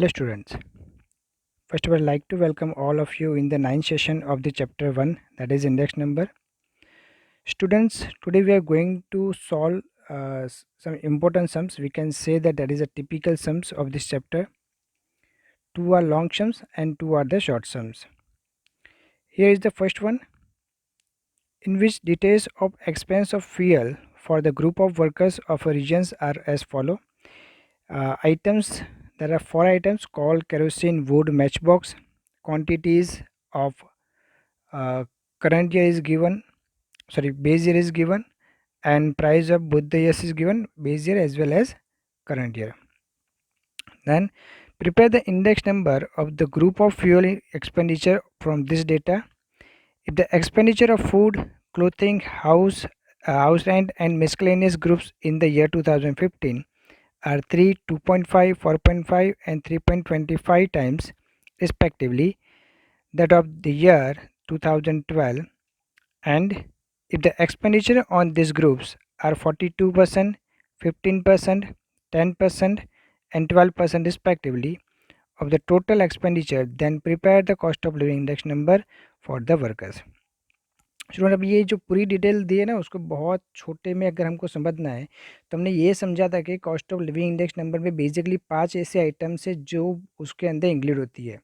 Hello students. First of all, I'd like to welcome all of you in the ninth session of the chapter 1, that is index number. Students, today we are going to solve some important sums. We can say that is a typical sums of this chapter. Two are long sums and two are the short sums. Here is the first one, in which details of expense of fuel for the group of workers of a regions are as follow. Items, there are 4 items called kerosene, wood, matchbox. Quantities of uh, current year is given, base year is given, and price of both the years is given, base year as well as current year. Then prepare the index number of the group of fuel expenditure from this data. If the expenditure of food, clothing, house rent and miscellaneous groups in the year 2015 are 3, 2.5, 4.5 and 3.25 times respectively that of the year 2012, and if the expenditure on these groups are 42%, 15%, 10% and 12% respectively of the total expenditure, then prepare the cost of living index number for the workers. Student, अब ये जो पूरी detail दी है ना, उसको बहुत छोटे में अगर हमको समझना है तो हमने ये समझा था कि cost of living index number में बेसिकली 5 ऐसे आइटम्स है जो उसके अंदर इंक्लूड होती है,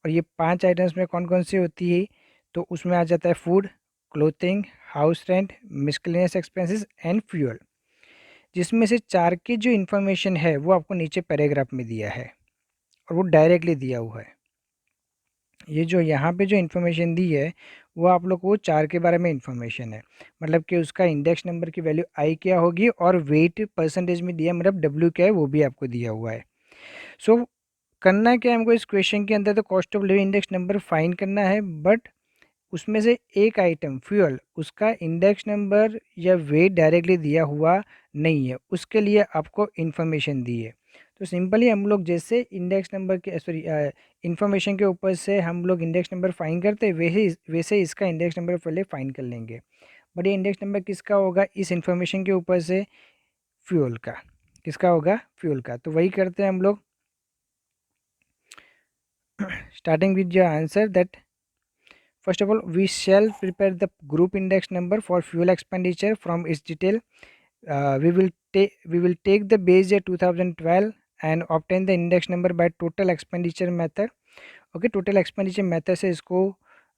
और ये 5 आइटम्स में कौन कौन सी होती है, तो उसमें आ जाता है food, clothing, house rent, miscellaneous expenses and fuel, जिसमें से 4 की जो इन्फॉर्मेशन है वो आपको नीचे पैराग्राफ में दिया है और वो डायरेक्टली दिया हुआ है। ये जो यहाँ पे जो इन्फॉर्मेशन दी है वो आप लोग को 4 के बारे में इन्फॉर्मेशन है, मतलब कि उसका इंडेक्स नंबर की वैल्यू आई क्या होगी और वेट परसेंटेज में दिया, मतलब डब्ल्यू क्या है वो भी आपको दिया हुआ है। सो करना क्या है हमको इस क्वेश्चन के अंदर, तो cost of living index number find करना है, बट उसमें से एक आइटम फ्यूल, उसका इंडेक्स नंबर या वेट डायरेक्टली दिया हुआ नहीं है, उसके लिए आपको इन्फॉर्मेशन दी है। तो सिंपली हम लोग जैसे इंडेक्स नंबर के इन्फॉर्मेशन के ऊपर से हम लोग इंडेक्स नंबर फाइंड करते हैं, वैसे इसका इंडेक्स नंबर पहले फाइंड कर लेंगे। बट ये इंडेक्स नंबर किसका होगा, इस इन्फॉर्मेशन के ऊपर से फ्यूल का, किसका होगा, फ्यूल का। तो वही करते हैं हम लोग, starting with your answer, that first of all we shall prepare the group index number for fuel expenditure from its detail. We will take the base year 2012 and obtain the index number by total expenditure method. Okay, total expenditure method से इसको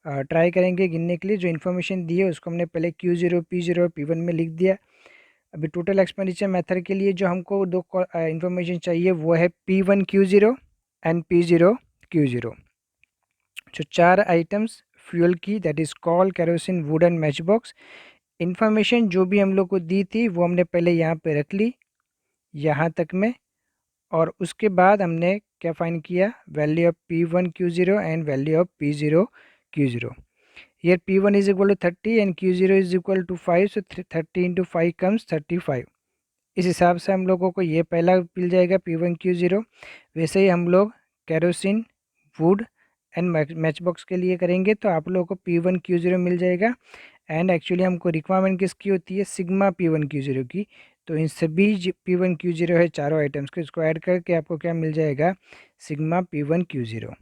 try करेंगे गिनने के लिए। जो information दी है उसको हमने पहले Q0, P0 और P1 में लिख दिया। अभी टोटल एक्सपेंडिचर मेथड के लिए जो हमको दो इन्फॉर्मेशन चाहिए वो है P1 Q0 and P0 Q0। जो 4 आइटम्स फ्यूल की, that is call, kerosene, would and match box. Information जो भी हम लोग को दी थी वो हमने पहले यहाँ पे रख ली, यहाँ तक में, और उसके बाद हमने क्या फाइंड किया, value of P1 Q0 and value of P0 Q0। Here P1 is equal to 30 and Q0 is equal to 5, so 30 into 5 comes 35। इस हिसाब से हम लोगों को ये पहला मिल जाएगा P1 Q0। वैसे ही हम लोग kerosene, would and match box के लिए करेंगे तो आप लोगों को P1 Q0 मिल जाएगा। एंड एक्चुअली हमको रिक्वायरमेंट किसकी होती है, सिग्मा P1 Q0 की। तो इन सभी P1 Q0 है चारों आइटम्स के, इसको ऐड करके आपको क्या मिल जाएगा, sigma P1 Q0।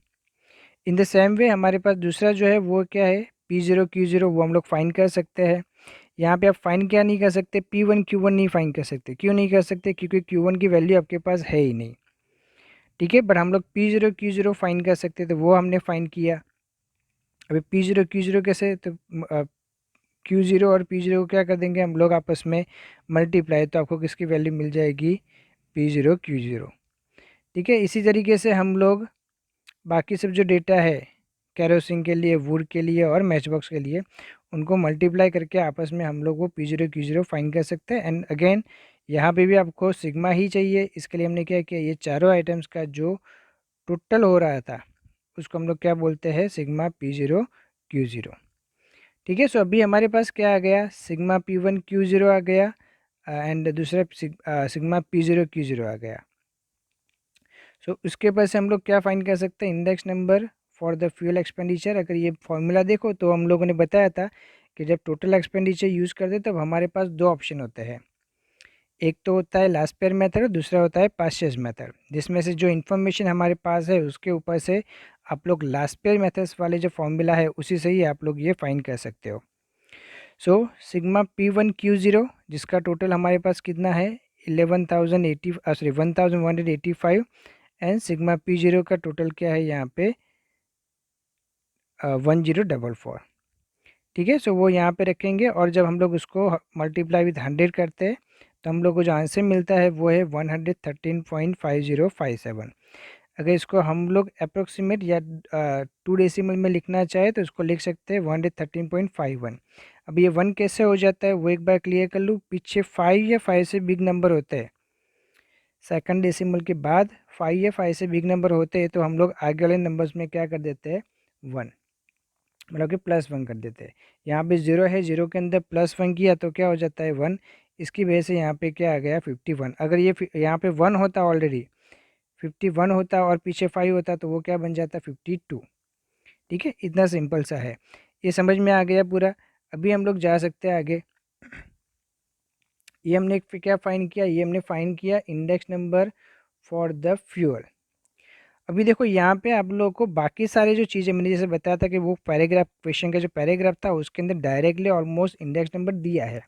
In the same way हमारे पास दूसरा जो है वो क्या है, P0 Q0, वो हम लोग फाइंड कर सकते हैं। यहाँ पे आप फाइंड क्या नहीं कर सकते, P1 Q1 नहीं फाइंड कर सकते। क्यों नहीं कर सकते, क्योंकि Q1 की वैल्यू आपके पास है ही नहीं, ठीक है। बट हम लोग P0 Q0 फाइंड कर सकते, तो वो हमने फाइंड किया। अभी P0 Q0 कैसे, तो Q0 और P0 को क्या कर देंगे हम लोग आपस में मल्टीप्लाई, तो आपको किसकी वैल्यू मिल जाएगी, P0 Q0, ठीक है। इसी तरीके से हम लोग बाकी सब जो डेटा है कैरोसिन के लिए, वुड के लिए और मैच बॉक्स के लिए, उनको मल्टीप्लाई करके आपस में हम लोग वो P0 Q0 फाइंड कर सकते हैं। एंड अगेन यहाँ पे भी आपको सिग्मा ही चाहिए, इसके लिए हमने क्या किया, ये चारों आइटम्स का जो टोटल हो रहा था उसको हम लोग क्या बोलते हैं, सिग्मा P0 Q0, ठीक है। सो अभी हमारे पास क्या आ गया, सिग्मा P1 Q0 आ गया एंड दूसरा सिग्मा P0 Q0 आ गया। सो उसके ऊपर से हम लोग क्या फाइंड कर सकते हैं, index number for the fuel expenditure. अगर ये फॉर्मूला देखो तो हम लोगों ने बताया था कि जब टोटल एक्सपेंडिचर यूज़ करते तब हमारे पास दो ऑप्शन होते हैं, एक तो होता है लास्ट पेयर मेथड और दूसरा होता है पास्ट चेंज मेथड, जिसमें से जो इन्फॉर्मेशन हमारे पास है उसके ऊपर से आप लोग लास्ट पेयर मेथड्स वाले जो फॉर्मूला है उसी से ही आप लोग ये फाइंड कर सकते हो। सो सिग्मा P1Q0 जिसका टोटल हमारे पास कितना है 1185 एंड सिग्मा P0 का टोटल क्या है यहाँ पे 1044। ठीक है, सो वो यहाँ पे रखेंगे और जब हम लोग उसको मल्टीप्लाई विद 100 करते हैं तो हम लोग को जो आंसर मिलता है वो है 113.5057। अगर इसको हम लोग अप्रोक्सीमेट या 2 डेसिमल में लिखना चाहे तो इसको लिख सकते हैं 113.51। अब ये 1 कैसे हो जाता है वो एक बार क्लियर कर लूँ। पीछे 5 या 5 से बिग नंबर होते हैं, सेकंड डेसिमल के बाद 5 या 5 से बिग नंबर होते हैं तो हम लोग आगे वाले नंबर्स में क्या कर देते हैं 1, मतलब कि +1 कर देते हैं। यहाँ पे 0 है, 0 के अंदर +1 किया तो क्या हो जाता है 1। इसकी वजह से यहाँ पे क्या आ गया 51। अगर ये यहाँ पे 1 होता ऑलरेडी 51 होता और पीछे 5 होता तो वो क्या बन जाता 52। ठीक है, इतना सिंपल सा है, ये समझ में आ गया पूरा। अभी हम लोग जा सकते हैं आगे। ये हमने क्या फाइंड किया, ये हमने फाइंड किया index number for the fuel. अभी देखो यहाँ पे आप लोगों को बाकी सारे जो चीज़ें मैंने जैसे बताया था कि वो पैराग्राफ, क्वेश्चन का जो पैराग्राफ था उसके अंदर डायरेक्टली ऑलमोस्ट इंडेक्स नंबर दिया है।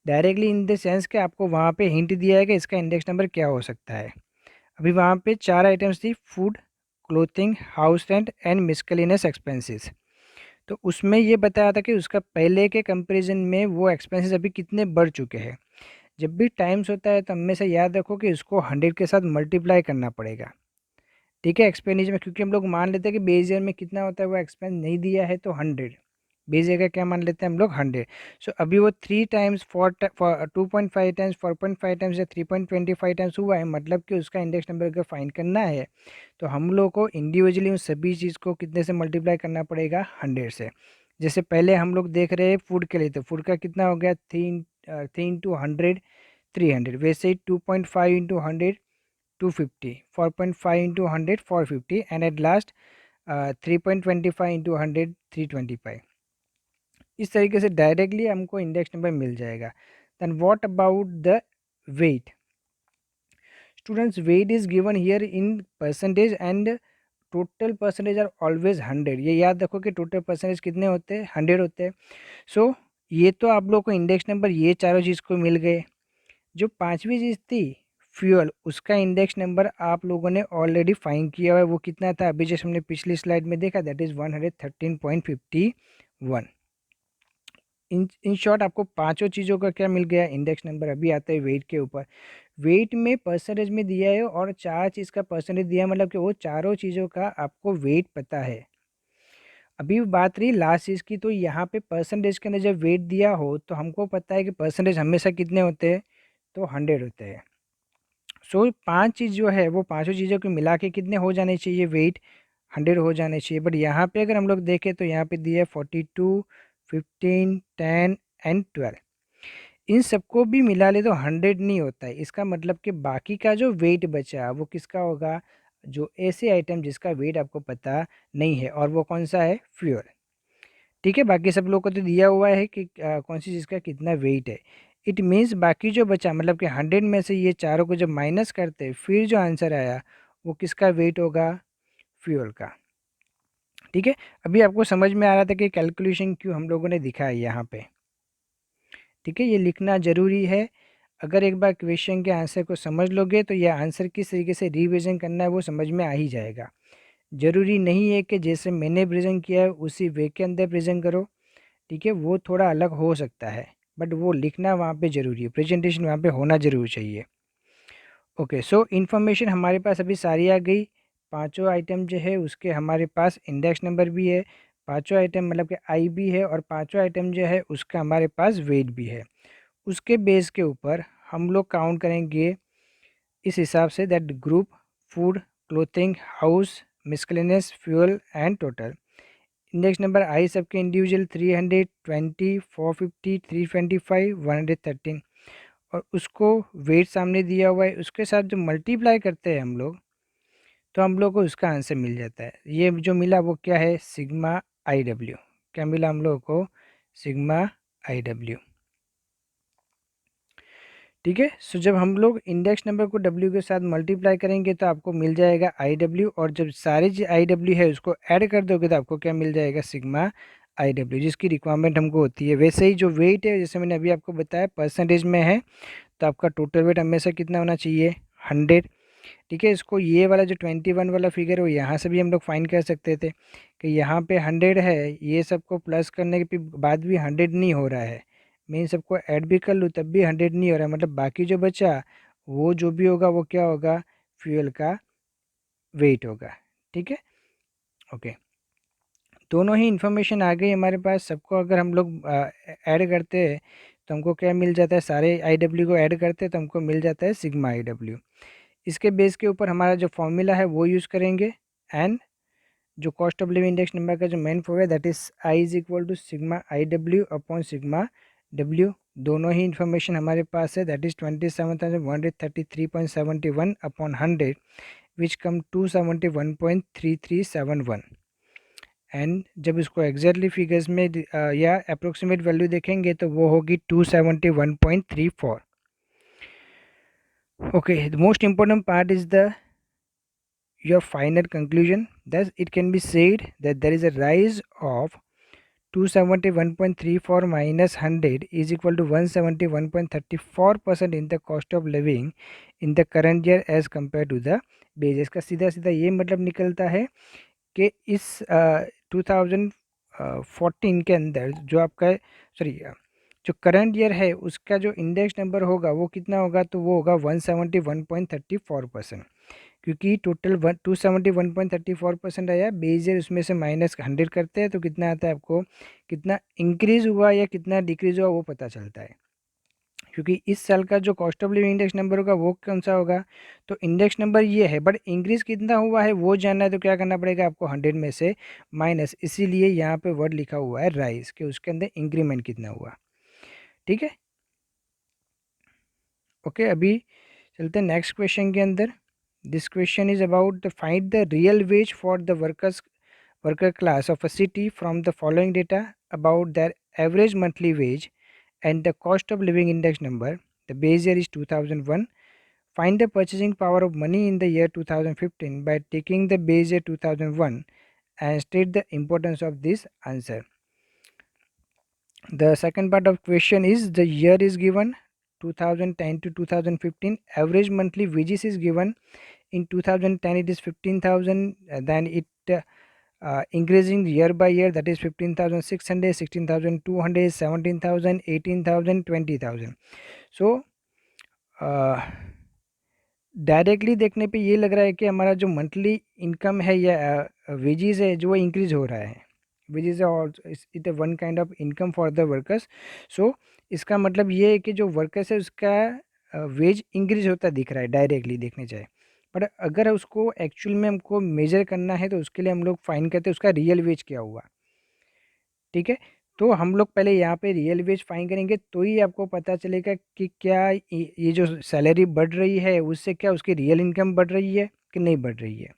डायरेक्टली इन द सेंस कि आपको वहाँ पे हिंट दिया है कि इसका इंडेक्स नंबर क्या हो सकता है। अभी वहाँ पे 4 आइटम्स थी, food, clothing, house rent and miscellaneous expenses. तो उसमें ये बताया था कि उसका पहले के कंपैरिजन में वो एक्सपेंसेस अभी कितने बढ़ चुके हैं। जब भी टाइम्स होता है तो हमेशा याद रखो कि उसको 100 के साथ मल्टीप्लाई करना पड़ेगा। ठीक है, एक्सपेंडिचर में, क्योंककि हम लोग मान लेते हैं कि बेस ईयर में कितना होता है वो एक्सपेंस नहीं दिया है तो 100, बेस ईयर का क्या मान लेते हैं हम लोग 100। सो अभी वो 3 टाइम्स 2.5 टाइम्स 4.5 टाइम्स या 3.25 टाइम्स हुआ है, मतलब कि उसका इंडेक्स नंबर अगर फाइंड करना है तो हम लोग को इंडिविजुअली उन सभी चीज़ को कितने से मल्टीप्लाई करना पड़ेगा 100 से। जैसे पहले हम लोग देख रहे हैं फूड के लिए, तो फूड का कितना हो गया 3 इंटू 100 300, वैसे ही 2.5 into 100 250, 4.5 into 100 450 and at last 3.25 into 100 325। इस तरीके से डायरेक्टली हमको इंडेक्स नंबर मिल जाएगा। Then what about the weight? Students, weight is given here in percentage and total percentage are always 100। ये याद रखो कि टोटल परसेंटेज कितने होते हैं 100 होते हैं। सो ये तो आप लोग को इंडेक्स नंबर ये चारों चीज़ को मिल गए। जो पांचवी चीज़ थी फ्यूल, उसका इंडेक्स नंबर आप लोगों ने ऑलरेडी फाइंड किया हुआ है। वो कितना था अभी जैसे हमने पिछली स्लाइड में देखा, दैट इज़ 113.51। इन शॉर्ट आपको पांचों चीज़ों का क्या मिल गया इंडेक्स नंबर। अभी आता है वेट के ऊपर। वेट में परसेंटेज में दिया है और 4 चीज़ का परसेंटेज दिया है, मतलब कि वो चारों चीज़ों का आपको वेट पता है। अभी बात रही लास्ट चीज़ की, तो यहाँ पे परसेंटेज के अंदर जब वेट दिया हो तो हमको पता है कि परसेंटेज हमेशा कितने होते हैं, तो 100 होते हैं। सो 5 चीज़ जो है वो पाँचों चीज़ों को मिला के कितने हो जाने चाहिए, वेट 100 हो जाने चाहिए। बट यहाँ पे अगर हम लोग देखें तो यहाँ पे दिया है 42 15 10 एंड 12। इन सबको भी मिला ले तो 100 नहीं होता है। इसका मतलब कि बाकी का जो वेट बचा वो किसका होगा, जो ऐसे आइटम जिसका वेट आपको पता नहीं है, और वो कौन सा है, फ्यूल। ठीक है, बाकी सब लोग को तो दिया हुआ है कि कौन सी चीज़ का कितना वेट है। इट मीन्स बाकी जो बचा, मतलब कि 100 में से ये चारों को जब माइनस करते फिर जो आंसर आया वो किसका वेट होगा, फ्यूल का। ठीक है, अभी आपको समझ में आ रहा था कि कैलकुलेशन क्यों हम लोगों ने दिखाया यहाँ पे। ठीक है, ये लिखना ज़रूरी है। अगर एक बार क्वेश्चन के आंसर को समझ लोगे तो यह आंसर किस तरीके से रिविज़न करना है वो समझ में आ ही जाएगा। ज़रूरी नहीं है कि जैसे मैंने प्रेजेंट किया है उसी वे के अंदर प्रेजेंट करो। ठीक है, वो थोड़ा अलग हो सकता है, बट वो लिखना वहाँ पे ज़रूरी है, प्रेजेंटेशन वहाँ पे होना ज़रूर चाहिए। ओके, सो इन्फॉर्मेशन हमारे पास अभी सारी आ गई। पांचों आइटम जो है उसके हमारे पास इंडेक्स नंबर भी है, पांचों आइटम मतलब कि आई भी है, और पांचों आइटम जो है उसका हमारे पास वेट भी है। उसके बेस के ऊपर हम लोग काउंट करेंगे इस हिसाब से, that group, food, clothing, house, miscellaneous, fuel and total. Index number I सबके इंडिविजुअल 320 450 325 113, और उसको वेट सामने दिया हुआ है, उसके साथ जो मल्टीप्लाई करते हैं हम लोग तो हम लोग को उसका आंसर मिल जाता है। ये जो मिला वो क्या है, सिग्मा आई डब्ल्यू। क्या मिला हम लोग को, सिग्मा आई डब्ल्यू। ठीक है। सो जब हम लोग इंडेक्स नंबर को डब्ल्यू के साथ मल्टीप्लाई करेंगे तो आपको मिल जाएगा आई डब्ल्यू, और जब सारे जो आई डब्ल्यू है उसको ऐड कर दोगे तो आपको क्या मिल जाएगा, सिग्मा आई डब्ल्यू, जिसकी रिक्वायरमेंट हमको होती है। वैसे ही जो वेट है, जैसे मैंने अभी आपको बताया परसेंटेज में है, तो आपका टोटल वेट हमेशा कितना होना चाहिए, 100। ठीक है। इसको ये वाला जो 21 वाला फिगर है वो यहाँ से भी हम लोग फाइंड कर सकते थे कि यहाँ पे 100 है, ये सबको प्लस करने के बाद भी 100 नहीं हो रहा है, मैं इन सबको ऐड भी कर लूँ तब भी 100 नहीं हो रहा है, मतलब बाकी जो बचा वो जो भी होगा वो क्या होगा, फ्यूल का वेट होगा। ठीक है। ओके, दोनों ही इन्फॉर्मेशन आ गई हमारे पास। सबको अगर हम लोग ऐड करते हैं तो हमको क्या मिल जाता है, सारे आई डब्ल्यू को ऐड करते हैं तो हमको मिल जाता है सिग्मा आई डब्ल्यू। इसके बेस के ऊपर हमारा जो फॉर्मूला है वो यूज़ करेंगे, एंड जो cost of living index number का जो main formula that is I is equal to sigma I W upon sigma W. दोनों ही इन्फॉर्मेशन हमारे पास है, that is 27,133.71 upon 100 which come 271.3371। And जब इसको एग्जैक्टली फिगर्स में या अप्रोक्सीमेट वैल्यू देखेंगे तो वो होगी 271.34। Okay, the most important part is the your final conclusion. Thus it can be said that there is a rise of 271.34 minus 100 is equal to 171.34% in the cost of living in the current year as compared to the base. इसका सीधा सीधा ये मतलब निकलता है कि इस 2014 के अंदर जो आपका सॉरी जो करंट ईयर है उसका जो इंडेक्स नंबर होगा वो कितना होगा, तो वो होगा 171.34%, क्योंकि टोटल 271.34% आया, बेस ईयर उसमें से माइनस 100 करते हैं तो कितना आता है आपको, कितना इंक्रीज़ हुआ या कितना डिक्रीज़ हुआ वो पता चलता है। क्योंकि इस साल का जो cost of living index number होगा वो कौन सा होगा, तो इंडेक्स नंबर ये है, बट इंक्रीज़ कितना हुआ है वो जानना है तो क्या करना पड़ेगा आपको, 100 में से माइनस, इसीलिए यहाँ पे वर्ड लिखा हुआ है राइज कि उसके अंदर इंक्रीमेंट कितना हुआ। ठीक है। ओके, अभी चलते हैं नेक्स्ट क्वेश्चन के अंदर। This question is about the find the real ways for the worker class of a city from the following data about their average monthly wage and the cost of living index number. The base year is 2001. Find the purchasing power of money in the year 2015 by taking the base year 2001 and state the importance of this answer. The second part of question is the year is given 2010 to 2015. Average monthly wages is given. In 2010 it is 15,000, then it increasing year by year, that is 15,600, 16,200, 17,000, 18,000, 20,000. So directly देखने पे ये लग रहा है कि हमारा जो monthly income है या वेजेस है जो वो इंक्रीज हो रहा है। वेजेस और it one kind of income for the workers. So इसका मतलब ये है कि जो वर्कर्स है उसका वेज इंक्रीज होता दिख रहा है डायरेक्टली देखने जाए, बट अगर उसको एक्चुअल में हमको मेजर करना है तो उसके लिए हम लोग फाइन करते हैं उसका रियल वेज क्या हुआ। ठीक है। तो हम लोग पहले यहाँ पे रियल वेज फाइन करेंगे तो ही आपको पता चलेगा कि क्या ये जो सैलरी बढ़ रही है उससे क्या उसकी रियल इनकम बढ़ रही है कि नहीं बढ़ रही है।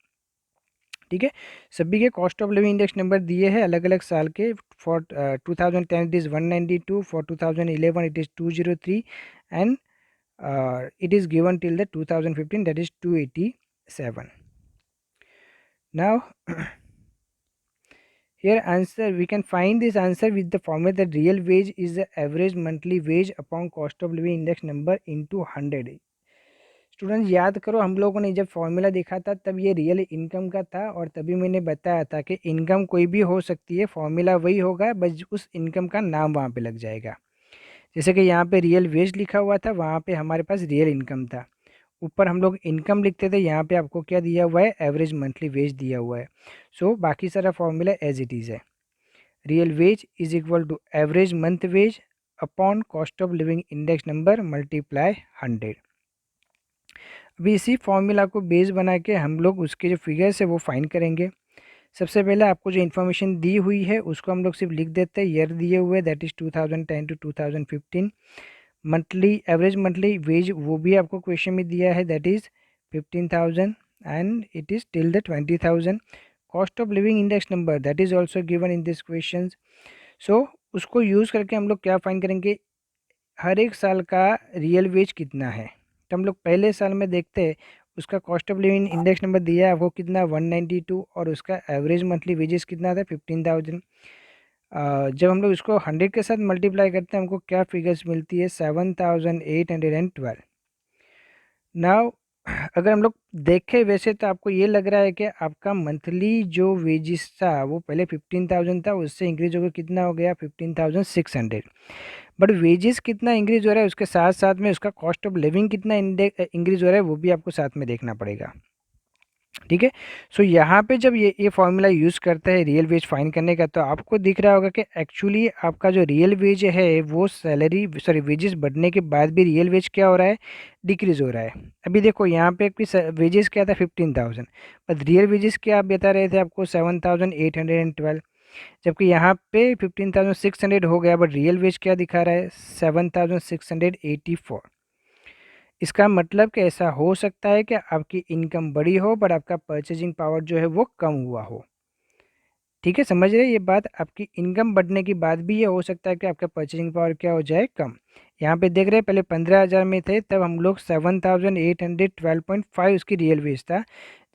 ठीक है। सभी के cost of living index number दिए हैं अलग अलग साल के। For 2010 it is 192, for 2011 it is 203, and it is given till the 2015, that is 287. Now here answer, we can find this answer with the formula that real wage is the average monthly wage upon cost of living index number into 100। Students याद करो हम लोगों ने जब formula देखा था तब ये रियल इनकम का था, और तभी मैंने बताया था कि इनकम कोई भी हो सकती है, फॉर्मूला वही होगा, बस उस इनकम का नाम वहाँ पे लग जाएगा। जैसे कि यहाँ पे रियल वेज लिखा हुआ था, वहाँ पे हमारे पास रियल इनकम था, ऊपर हम लोग इनकम लिखते थे, यहाँ पे आपको क्या दिया हुआ है, एवरेज मंथली वेज दिया हुआ है। सो बाकी सारा फॉर्मूला एज इट इज़ है, real wage is equal to average month wage upon cost of living index number multiply 100। अभी इसी फॉर्मूला को बेस बना के हम लोग उसके जो फिगर्स है वो फाइंड करेंगे। सबसे पहले आपको जो इन्फॉर्मेशन दी हुई है उसको हम लोग सिर्फ लिख देते हैं, ईयर दिए हुए that is 2010 to 2015। Monthly average monthly wage वो भी आपको क्वेश्चन में दिया है, that is 15,000 and it is till the 20,000। Cost of living index number that is also given in this question. So उसको यूज़ करके हम लोग क्या फाइंड करेंगे, हर एक साल का रियल वेज कितना है, तो हम लोग पहले साल में देखते हैं उसका cost of living index number दिया है वो कितना 192 और उसका एवरेज मंथली वेजेस कितना था 15,000। जब हम लोग इसको 100 के साथ मल्टीप्लाई करते हैं हमको क्या फिगर्स मिलती है 7,812। नाउ अगर हम लोग देखें वैसे तो आपको ये लग रहा है कि आपका मंथली जो वेजिस था वो पहले 15,000 था, उससे इंक्रीज होकर कितना हो गया 15,600। बट वेजेस कितना इंक्रीज हो रहा है उसके साथ साथ में उसका कॉस्ट ऑफ लिविंग कितना इंक्रीज हो रहा है वो भी आपको साथ में देखना पड़ेगा। ठीक है। सो यहाँ पे जब ये फॉर्मूला यूज़ करता है रियल वेज फाइंड करने का, तो आपको दिख रहा होगा कि एक्चुअली आपका जो रियल वेज है वो सैलरी सॉरी वेजेस बढ़ने के बाद भी रियल वेज क्या हो रहा है, डिक्रीज हो रहा है। अभी देखो यहाँ पे वेजेस क्या था 15,000, बट रियल वेजेस क्या आप बता रहे थे आपको 7,812, जबकि यहाँ पे 15,600 हो गया, बट रियल वेज क्या दिखा रहा है 7,684। इसका मतलब कि ऐसा हो सकता है कि आपकी इनकम बड़ी हो बट आपका परचेजिंग पावर जो है वो कम हुआ हो। ठीक है, समझ रहे हैं ये बात, आपकी इनकम बढ़ने के बाद भी ये हो सकता है कि आपका परचेजिंग पावर क्या हो जाए कम। यहाँ पे देख रहे हैं पहले 15,000 में थे तब हम लोग 7,812.5 उसकी रियल वेज था,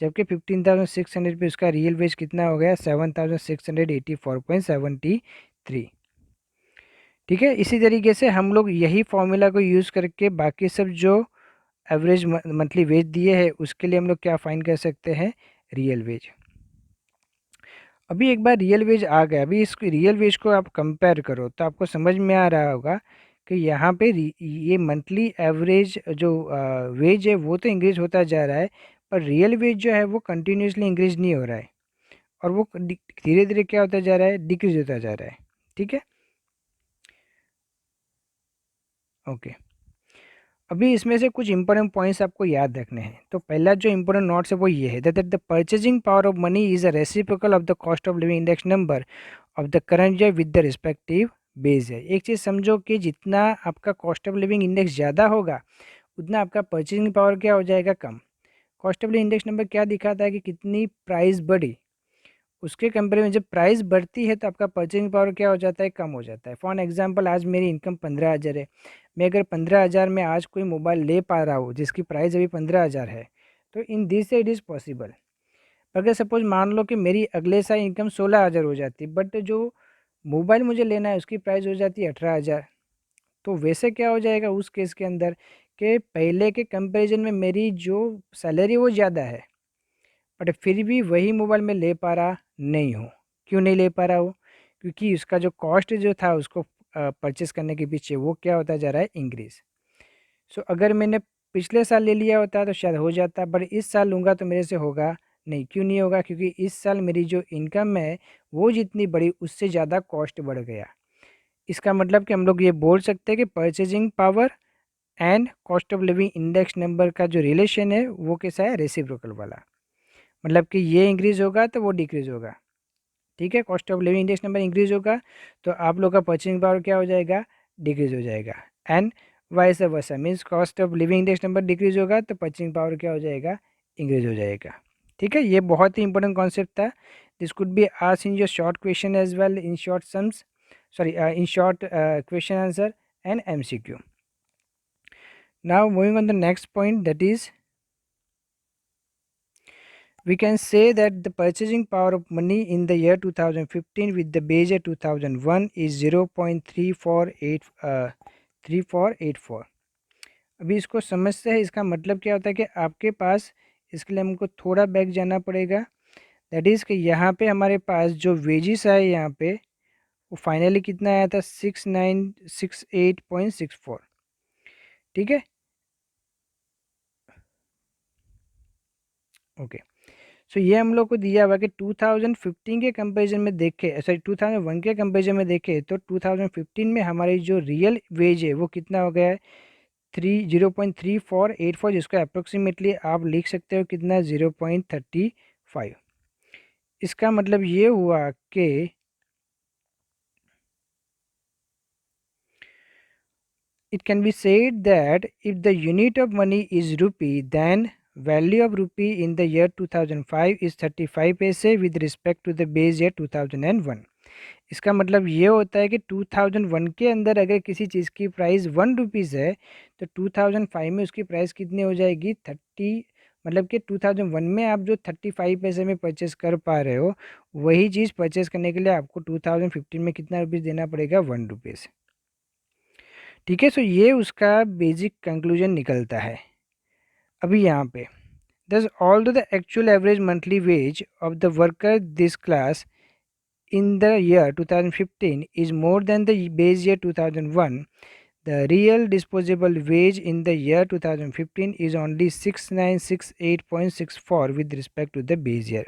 जबकि 15,600 पे उसका रियल वेज कितना हो गया 7,684.73। ठीक है, इसी तरीके से हम लोग यही फॉर्मूला को यूज़ करके बाकी सब जो एवरेज मंथली वेज दिए है उसके लिए हम लोग क्या फाइंड कर सकते हैं, रियल वेज। अभी एक बार रियल वेज आ गया, अभी इस रियल वेज को आप कंपेयर करो तो आपको समझ में आ रहा होगा कि यहाँ पे ये मंथली एवरेज जो वेज है वो तो इंक्रीज होता जा रहा है, पर रियल वेज जो है वो कंटिन्यूसली इंक्रीज नहीं हो रहा है और वो धीरे धीरे क्या होता जा रहा है, डिक्रीज होता जा रहा है। ठीक है, ओके। अभी इसमें से कुछ इंपॉर्टेंट पॉइंट्स आपको याद रखने हैं। तो पहला जो इंपॉर्टेंट नोट्स है वो ये है that the purchasing power of money is a reciprocal of the cost of living index number of the current year with the respective base है। एक चीज़ समझो कि जितना आपका कॉस्ट ऑफ लिविंग इंडेक्स ज़्यादा होगा उतना आपका परचेजिंग पावर क्या हो जाएगा, कम। Cost of living index number क्या दिखाता है कि कितनी प्राइस बढ़ी, उसके कंपेयर में जब प्राइस बढ़ती है तो आपका परचेजिंग पावर क्या हो जाता है, कम हो जाता है। फॉर एग्जांपल आज मेरी इनकम 15,000 है, मैं अगर 15,000 में आज कोई मोबाइल ले पा रहा हूँ जिसकी प्राइस अभी 15,000 है, तो in this it is possible. अगर सपोज मान लो कि मेरी अगले साल इनकम 16,000 हो जाती, बट जो मोबाइल मुझे लेना है उसकी प्राइस हो जाती है 18,000, तो वैसे क्या हो जाएगा उस केस के अंदर कि पहले के कंपैरिजन में मेरी जो सैलरी वो ज़्यादा है बट फिर भी वही मोबाइल मैं ले पा रहा नहीं हूँ। क्यों नहीं ले पा रहा हूँ, क्योंकि उसका जो कॉस्ट जो था उसको परचेस करने के पीछे वो क्या होता जा रहा है, इंक्रीज़। सो अगर मैंने पिछले साल ले लिया होता तो शायद हो जाता, बट इस साल लूँगा तो मेरे से होगा नहीं। क्यों नहीं होगा, क्योंकि इस साल मेरी जो इनकम है वो जितनी बढ़ी उससे ज़्यादा कॉस्ट बढ़ गया। इसका मतलब कि हम लोग ये बोल सकते हैं कि purchasing power and cost of living index number का जो रिलेशन है वो कैसा है, रेसिप्रोकल वाला। मतलब कि ये इंक्रीज़ होगा तो वो डिक्रीज़ होगा। ठीक है, cost of living index number increase होगा तो आप लोग का परचेजिंग पावर क्या हो जाएगा, डिक्रीज़ हो जाएगा। And vice versa means cost of living index number decrease होगा तो परचेजिंग पावर क्या हो जाएगा, इंक्रीज़ हो जाएगा। ठीक है, ये बहुत ही इंपॉर्टेंट कॉन्सेप्ट था। This could be asked in your short question as well, in short sums sorry in short question answer and MCQ. Now moving on the next point, that is we can say that the purchasing power of money in the year 2015 with the base year 2001 is 0.3484। अभी इसको समझते हैं, इसका मतलब क्या होता है कि आपके पास, इसके लिए हमको थोड़ा बैक जाना पड़ेगा। दैट इज़ कि यहाँ पे हमारे पास जो वेजिस आए यहाँ पे वो फाइनली कितना आया था 6968.64। ठीक है, ओके। सो ये हम लोग को दिया हुआ कि 2015 के कंपैरिजन में देखें, सॉरी 2001 के कंपैरिजन में देखें तो 2015 में हमारी जो रियल वेज है वो कितना हो गया है 0.3484, जिसको अप्रोक्सीमेटली आप लिख सकते हो कितना 0.35। इसका मतलब ये हुआ कि it can be said that if the unit of money is rupee, then value of rupee in the year 2005 is 35 paise with respect to the base year 2001। इसका मतलब ये होता है कि 2001 के अंदर अगर किसी चीज़ की प्राइस 1 रुपीज़ है तो 2005 में उसकी प्राइस कितनी हो जाएगी 30, मतलब कि 2001 में आप जो 35 पैसे में परचेस कर पा रहे हो वही चीज़ परचेस करने के लिए आपको 2015 में कितना रुपीज़ देना पड़ेगा 1 रुपीज़। ठीक है, सो ये उसका बेसिक कंक्लूजन निकलता है। अभी यहाँ पे thus although the actual average monthly wage of the worker this class in the year 2015 is more than the base year 2001, the real disposable wage in the year 2015 is only 6968.64 with respect to the base year।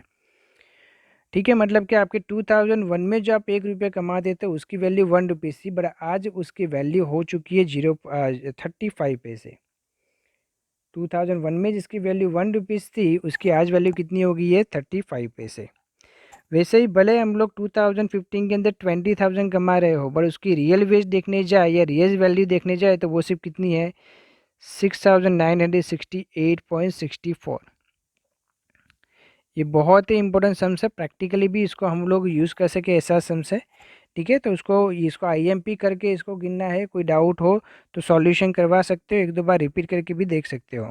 ठीक है, मतलब कि आपके 2001 में जो आप 1 रुपये कमाते थे उसकी वैल्यू 1 रुपीज़ थी, बट आज उसकी वैल्यू हो चुकी है 35 पैसे। 2001 में जिसकी वैल्यू 1 रुपीज़ थी उसकी आज वैल्यू कितनी हो गई है 35 पैसे। वैसे ही भले हम लोग 2015 के अंदर 20,000 कमा रहे हो बट उसकी रियल वेज देखने जाए या रियल वैल्यू देखने जाए तो वो सिर्फ कितनी है 6,968.64। ये बहुत ही इंपॉर्टेंट सम्स है, प्रैक्टिकली भी इसको हम लोग यूज़ कर सके ऐसा सम्स है। ठीक है, तो इसको आईएमपी करके इसको गिनना है, कोई डाउट हो तो सॉल्यूशन करवा सकते हो, एक दो बार रिपीट करके भी देख सकते हो।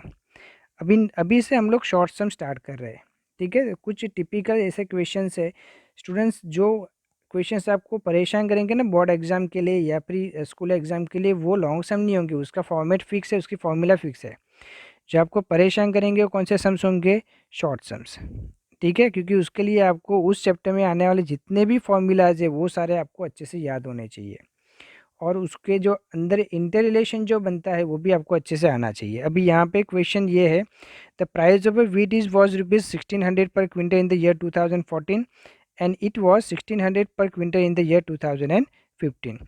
अभी अभी से हम लोग शॉर्ट सम स्टार्ट कर रहे हैं। ठीक है, कुछ टिपिकल ऐसे क्वेश्चंस है स्टूडेंट्स जो क्वेश्चंस आपको परेशान करेंगे ना बोर्ड एग्जाम के लिए या प्री स्कूल एग्जाम के लिए, वो लॉन्ग सम नहीं होंगे, उसका फॉर्मेट फिक्स है, उसकी फॉर्मूला फिक्स है। जो आपको परेशान करेंगे वो कौन से सम्स होंगे, शॉर्ट सम्स। ठीक है, क्योंकि उसके लिए आपको उस चैप्टर में आने वाले जितने भी फॉर्मूलाज है वो सारे आपको अच्छे से याद होने चाहिए और उसके जो अंदर इंटर रिलेशन जो बनता है वो भी आपको अच्छे से आना चाहिए। अभी यहाँ पे क्वेश्चन ये है, the price of a wheat is was rupees 1600 per quintal in the year 2014 and it was 1600 per quintal in the year 2015.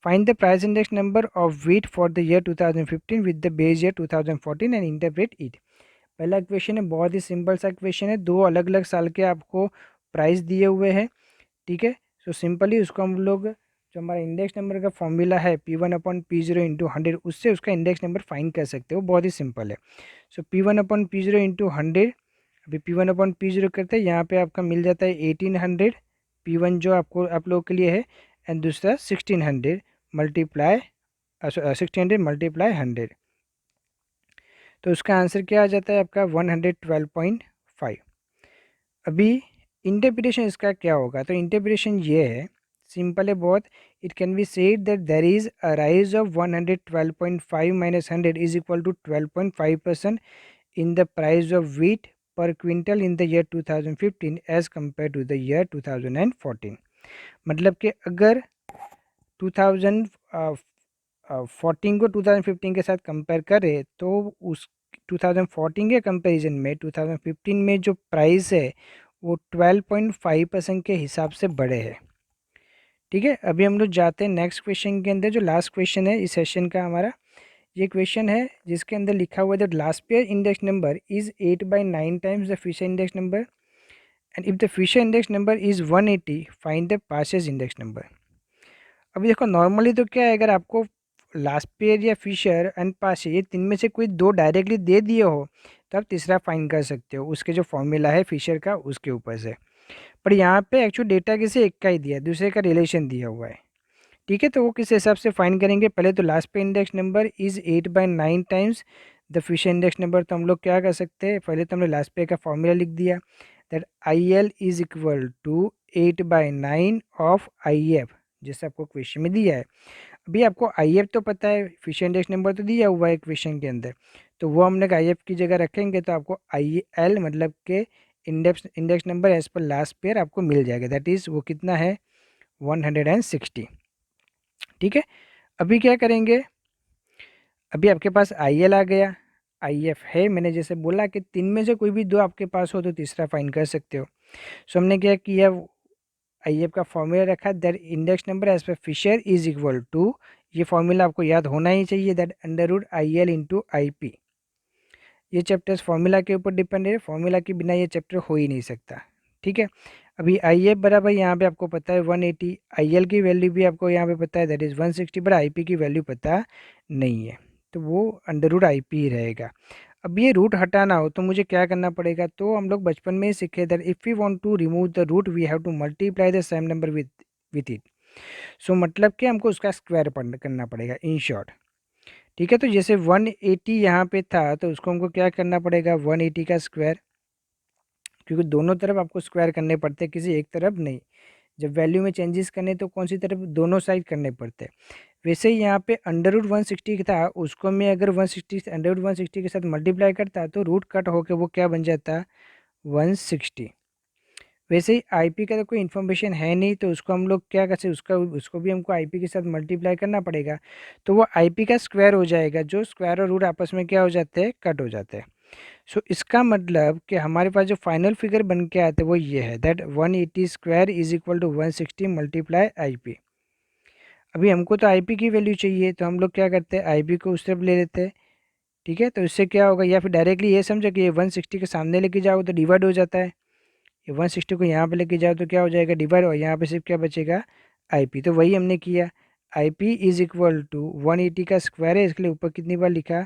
Find the price index number of wheat for the year 2015 with the base year 2014 and interpret it। पहला question है, बहुत ही simple सा question है, दो अलग अलग साल के आपको प्राइस दिए हुए हैं। ठीक है, सो सिंपली उसको हम लोग जो हमारा इंडेक्स नंबर का फॉर्मूला है P1/P0 × 100 उससे उसका इंडेक्स नंबर फाइंड कर सकते हो, बहुत ही सिंपल है। सो P1/P0 × 100, अभी P1/P0 करते हैं, यहाँ पे आपका मिल जाता है 1800, P1 जो आपको आप लोगों के लिए है, एंड दूसरा 1600 मल्टीप्लाई 100। तो उसका आंसर क्या आ जाता है आपका 112.5। अभी इंटरप्रिटेशन इसका क्या होगा, तो इंटरप्रिटेशन ये है, सिंपल है बहुत। It can be said that there is a rise of 112.5 minus 100 is equal to 12.5% in the price of wheat per quintal in the year 2015 as compared to the year 2014। मतलब कि अगर 2014 को 2015 के साथ कंपेयर करें तो उस 2014 के कंपैरिजन में 2015 में जो प्राइस है वो 12.5% के हिसाब से बढ़े हैं। ठीक है, अभी हम लोग जाते हैं नेक्स्ट क्वेश्चन के अंदर, जो लास्ट क्वेश्चन है इस सेशन का हमारा। ये क्वेश्चन है जिसके अंदर लिखा हुआ है that Laspeyres index number is 8/9 times the Fisher index number and if the Fisher index number is 180 find the Paasche's index number. अभी देखो नॉर्मली तो क्या है, अगर आपको लास्ट पेयर या फिशर एंड पासे ये तीन में से कोई दो डायरेक्टली दे दिए हो तो आप तीसरा फाइंड कर सकते हो उसके जो फॉर्मूला है फिशर का उसके ऊपर से। पर यहाँ पे एक्चुअल डेटा किसी एक का ही दिया है, दूसरे का रिलेशन दिया हुआ है। ठीक है, तो वो किस हिसाब से फाइंड करेंगे, पहले तो लास्ट पे index number is 8/9 times the Fisher index number. तो हम लोग क्या कर सकते हैं, पहले तो हमने लास्ट पे का फॉर्मूला लिख दिया that IL is equal to 8/9 of IF, जैसे आपको क्वेश्चन में दिया है। अभी आपको IF तो पता है, फिशर इंडेक्स नंबर तो दिया हुआ है क्वेश्चन के अंदर, तो वो हमने IF की जगह रखेंगे तो आपको IL मतलब के index number as per Laspeyres आपको मिल जाएगा, दैट इज़ वो कितना है 160। ठीक है, अभी क्या करेंगे, अभी आपके पास IL आ गया, IF है, मैंने जैसे बोला कि तीन में से कोई भी दो आपके पास हो तो तीसरा फाइंड कर सकते हो। सो हमने क्या किया, IF का फॉर्मूला रखा that index number as per Fisher is equal to, ये फॉर्मूला आपको याद होना ही चाहिए, दैट √IL × IP। ये चैप्टर्स फॉर्मूला के ऊपर डिपेंड है, फॉर्मूला के बिना ये चैप्टर हो ही नहीं सकता। ठीक है, अभी IF बराबर यहाँ पे आपको पता है 180, IL की वैल्यू भी आपको यहाँ पे पता है दैट इज़ 160, बट IP की वैल्यू पता नहीं है, तो वो √IP ही रहेगा। अब ये रूट हटाना हो तो मुझे क्या करना पड़ेगा, तो हम लोग बचपन में ही सीखे that if we want to remove the root we have to multiply the same number with with it. So मतलब कि हमको उसका स्क्वायर करना पड़ेगा इन शॉर्ट। ठीक है, तो जैसे 180 यहाँ पे था तो उसको हमको क्या करना पड़ेगा, 180 का स्क्वायर, क्योंकि दोनों तरफ आपको स्क्वायर करने पड़ते हैं, किसी एक तरफ नहीं। जब वैल्यू में चेंजेस करने तो कौन सी तरफ, दोनों साइड करने पड़ते हैं। वैसे ही यहाँ पे अंडर रूट 160 था, उसको मैं अगर 160 अंडर रूट 160 के साथ मल्टीप्लाई करता तो रूट कट होकर वो क्या बन जाता, 160। वैसे ही आईपी का तो कोई इन्फॉर्मेशन है नहीं, तो उसको हम लोग क्या करते, उसको भी हमको आईपी के साथ मल्टीप्लाई करना पड़ेगा। तो वो आईपी का स्क्वायर हो जाएगा, जो स्क्वायर और रूट आपस में क्या हो जाते हैं, कट हो जाते हैं। सो इसका मतलब कि हमारे पास जो फाइनल फिगर बन के आते हैं वो ये है, that 180 square is equal to 160 multiply IP. अभी हमको तो आईपी की वैल्यू चाहिए, तो हम लोग क्या करते हैं, आईपी को उस तरफ ले लेते हैं। ठीक है, तो इससे क्या होगा, या फिर डायरेक्टली ये समझो कि ये 160 के सामने लेके जाओ तो डिवाइड हो जाता है। ये 160 को यहाँ पे लेके जाओ तो क्या हो जाएगा, डिवाइड, और यहाँ पे सिर्फ क्या बचेगा, आईपी। तो वही हमने किया, आईपी इज इक्वल टू 180 का स्क्वायर है, इसके लिए ऊपर कितनी बार लिखा,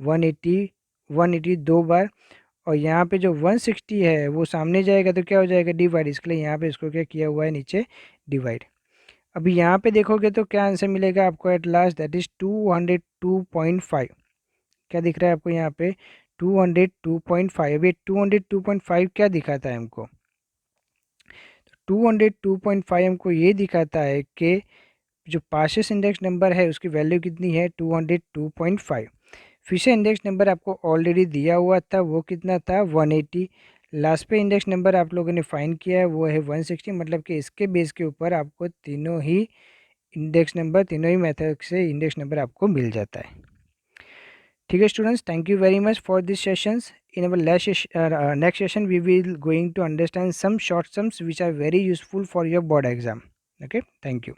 180, 180 दो बार, और यहाँ पे जो 160 है वो सामने जाएगा तो क्या हो जाएगा, डिवाइड, इसके लिए यहाँ पे इसको क्या किया हुआ है, नीचे डिवाइड। अभी यहाँ पे देखोगे तो क्या आंसर मिलेगा आपको एट लास्ट, दैट इज 202.5। क्या दिख रहा है आपको यहाँ पे, 202.5। अभी 202.5 क्या दिखाता है हमको, 202.5 हमको ये दिखाता है कि जो पासेस इंडेक्स नंबर है उसकी वैल्यू कितनी है, 202.5। फिशर इंडेक्स नंबर आपको ऑलरेडी दिया हुआ था, वो कितना था, 180। लास्ट पे इंडेक्स नंबर आप लोगों ने फाइंड किया है वो है 160, मतलब कि इसके बेस के ऊपर आपको तीनों ही इंडेक्स नंबर, तीनों ही मेथड से इंडेक्स नंबर आपको मिल जाता है। ठीक है students, thank you very much for this sessions. in our next session we will going to understand some short sums which are very useful for your board exam. Okay, thank you.